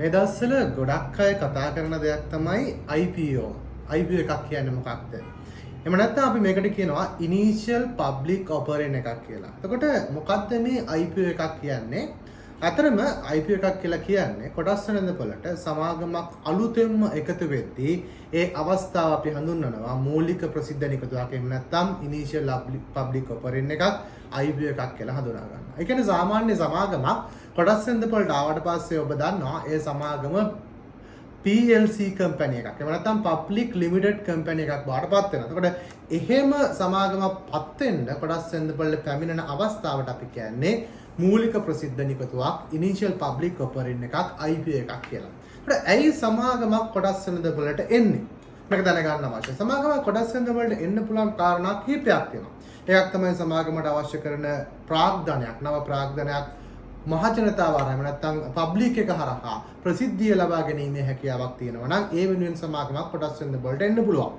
මේ දවස්වල ගොඩක් අය කතා කරන දෙයක් තමයි IPO. IPO එකක් කියන්නේ මොකක්ද? එහෙම නැත්නම් අපි මේකට කියනවා initial public offering එකක් කියලා. එතකොට මොකක්ද මේ IPO එකක් කියන්නේ? අතරම IPO එකක් කියලා කියන්නේ කොටස් වෙළඳපොළට සමාගමක් අලුතෙන්ම එකතු වෙද්දී ඒ අවස්ථාව අපි හඳුන්වනවා මූලික ප්‍රසිද්ධ නිකුතක්. එහෙම නැත්නම් initial public offering එකක් IPO එකක් කියලා හඳුනා ගන්නවා. ඒ කියන්නේ සාමාන්‍ය සමාගමක් කොටස් වෙළඳපොළට ආවට පස්සේ ඔබ දන්නවා ඒ සමාගම PLC කම්පැනි එකක්. එහෙම නැත්නම් public limited කම්පැනි එකක් බාටපත් වෙනවා. එතකොට එහෙම සමාගමක් පත් වෙන්න කොටස් වෙළඳපොළට පැමිණෙන අවස්ථාවට අපි කියන්නේ මූලික ප්‍රසිද්ධ නිකුතක් initial public offering එකක් IPO එකක් කියලා. ඒකට ඇයි සමාගමක් කොටස් වෙළඳපොළට එන්නේ? මේක දැනගන්න අවශ්‍යයි. සමාගමක් කොටස් වෙළඳපොළට එන්න පුළුවන් කාරණා කිහිපයක් තියෙනවා. එකක් තමයි සමාගමට අවශ්‍ය කරන ප්‍රාග්ධනයක්, නව ප්‍රාග්ධනයක් මහජනතාව හරහා නැත්නම් පබ්ලික් එක හරහා ප්‍රසිද්ධිය ලබා ගැනීමේ හැකියාවක් තියෙනවා නම් ඒ වෙනුවෙන් සමාගමක් කොටස් වෙළඳපොළට එන්න පුළුවන්.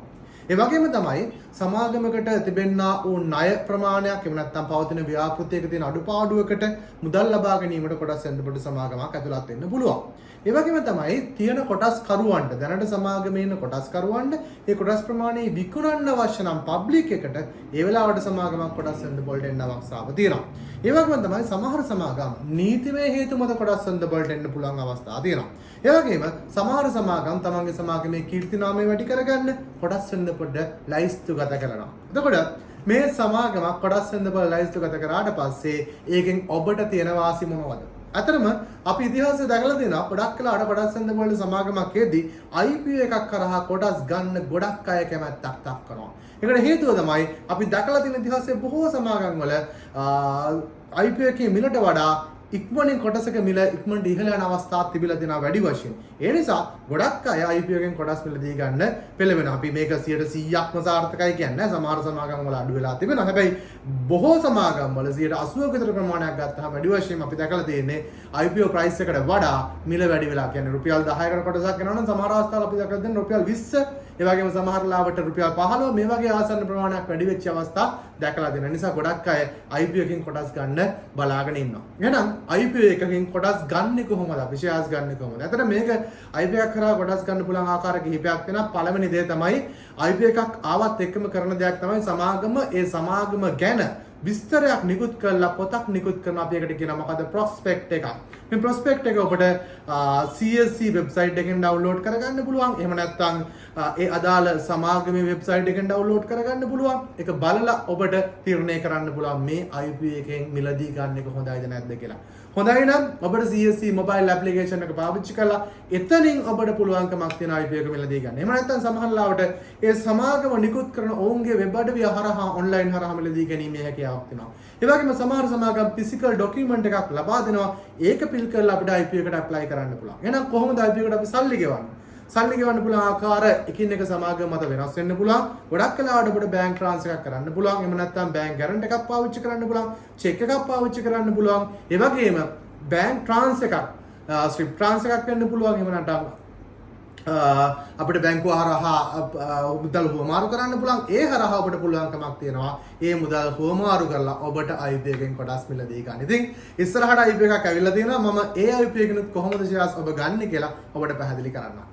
ඒ වගේම තමයි සමාගමකට තිබෙනා වූ ණය ප්‍රමාණයක් එහෙම නැත්නම් පවතින ව්‍යාපෘතියක තියෙන අඩුපාඩුවකට මුදල් ලබා ගැනීමට කොටස් වෙළඳපොළට සමාගමක් ඇතුළත් වෙන්න පුළුවන්. ඒ වගේම තමයි තියෙන කොටස් කරුවන්ට දැනට සමාගමේ ඉන්න කොටස් කරුවන්ට ඒ කොටස් ප්‍රමාණය විකුණන්න අවශ්‍ය නම් පබ්ලික් එකට ඒ වෙලාවට සමාගමක් කොටස් වෙළඳපොළට එන්න අවස්ථාව තියෙනවා. ඒ වගේම තමයි සමහර සමාගම් නීතිමය හේතු මත කොටස් වෙළඳපොළට එන්න පුළුවන් අවස්ථා තියෙනවා. ඒ වගේම සමහර සමාගම් තමන්ගේ සමාගමේ කීර්තිනාමය වැඩි කරගන්න කොටස් වෙළඳපොළට ලයිස්තුගත කරනවා. එතකොට මේ සමාගමක් කොටස් වෙළඳපොළ ලයිස්තුගත කරාට පස්සේ ඒකෙන් ඔබට තියෙන වාසි මොනවද? අතරම අපි ඉතිහාසය දැකලා තියෙනවා ගොඩක් වෙලාවට කොටස් වෙළඳපොළ සමාගමක් එද්දී IPO එකක් කරහා කොටස් ගන්න ගොඩක් අය කැමැත්තක් දක්වනවා. ඒකට හේතුව තමයි අපි දැකලා තියෙන ඉතිහාසයේ බොහෝ සමාගම් වල IPO එකේ මිලට වඩා ඉක්මනින් කොටසක මිල ඉක්මනට ඉහළ යන අවස්ථා තිබිලා තියෙනවා වැඩි වශයෙන්. ඒ නිසා ගොඩක් අය IPO එකෙන් කොටස් මිල දී ගන්න පෙළඹෙනවා. අපි මේක 100%ක්ම සාර්ථකයි කියන්නේ සමහර සමාගම් වල අඩු වෙලා තිබෙනවා. හැබැයි බොහෝ සමාගම් වල 80% විතර ප්‍රමාණයක් ගත්තාම වැඩි වශයෙන් අපි දැකලා තියෙන්නේ IPO price එකට වඩා මිල වැඩි වෙලා. කියන්නේ රුපියල් 10කට කොටසක් යනවා නම් සමහර අවස්ථාවල අපි දැකලා තියෙන රුපියල් 20 ඒ වගේම සමහර ලාවට රුපියල් 15 මේ වගේ ආසන්න ප්‍රමාණයක් වැඩි වෙච්ච අවස්ථා දැකලා දෙන නිසා ගොඩක් අය IPO එකකින් කොටස් ගන්න බලාගෙන ඉන්නවා. එහෙනම් IPO එකකින් කොටස් ගන්න කොහොමද? අපි ෂෙයාර්ස් ගන්න කොහොමද? අතට මේක IPO එකක් කරා කොටස් ගන්න පුළුවන් ආකාර කිහිපයක් තියෙනවා. පළවෙනි දේ තමයි IPO එකක් ආවත් එක්කම කරන දෙයක් තමයි සමාගම ඒ සමාගම ගැන විස්තරයක් නිකුත් කරලා පොතක් නිකුත් කරන අපි එකට කියනවා මොකද ප්‍රොස්පෙක්ට් එකක්. මේ ප්‍රොස්පෙක්ට් එක ඔබට CSC වෙබ්සයිට් එකෙන් ඩවුන්ලෝඩ් කරගන්න පුළුවන්. එහෙම නැත්නම් ඒ අදාළ සමාගමේ වෙබ්සයිට් එකෙන් ඩවුන්ලෝඩ් කරගන්න පුළුවන්. ඒක බලලා ඔබට තීරණය කරන්න පුළුවන් මේ IPO එකෙන් මිලදී ගන්න එක හොඳයිද නැද්ද කියලා. හොඳයි නම් ඔබට CSC මොබයිල් ඇප්ලිකේෂන් එක පාවිච්චි කරලා එතනින් ඔබට පුළුවන්කමක් තියෙන IPO එක මිලදී ගන්න. එහෙම නැත්නම් සමහර ලාවට ඒ සමාගම නිකුත් කරන ඔවුන්ගේ වෙබ් අඩවිය හරහා ඔන්ලයින් හරහා මිලදී ගැනීමේ හැකියාවක් තියෙනවා. ඒ වගේම සමහර සමාගම් ෆිසිකල් ඩොකියුමන්ට් එකක් ලබා දෙනවා. ඒක පිල් කරලා අපිට IPO එකට ඇප්ලයි කරන්න පුළුවන්. එහෙනම් කොහොමද IPO එකට අපි සල්ලි ගෙවන්නේ? සල්ලි ගෙවන්න පුළුවන් ආකාර එකින් එක සමාගම මත වෙනස් වෙන්න පුළුවන්. ගොඩක් වෙලාවට ඔබට බැංක් ට්‍රාන්ස්ෆර් එකක් කරන්න පුළුවන්. එහෙම නැත්නම් බැංක් ගැරන්ටි එකක් පාවිච්චි කරන්න පුළුවන්. චෙක් එකක් පාවිච්චි කරන්න පුළුවන්. ඒ වගේම බැංක් ට්‍රාන්ස්ෆර් එකක් ස්විප් ට්‍රාන්ස්ෆර් එකක් වෙන්න පුළුවන්. එහෙම නැත්නම් අපිට බැංකුව හරහා මුදල් හුවමාරු කරන්න පුළුවන්. ඒ හරහා ඔබට පුළුවන්කමක් තියෙනවා ඒ මුදල් හුවමාරු කරලා ඔබට IPO එකෙන් කොටස් මිලදී ගන්න. ඉතින් ඉස්සරහට IPO එකක් ඇවිල්ලා තියෙනවා. මම ඒ IPO එකනොත් කොහොමද ෂෙයාර්ස් ඔබ ගන්න කියලා ඔබට පැහැදිලි කරන්නම්.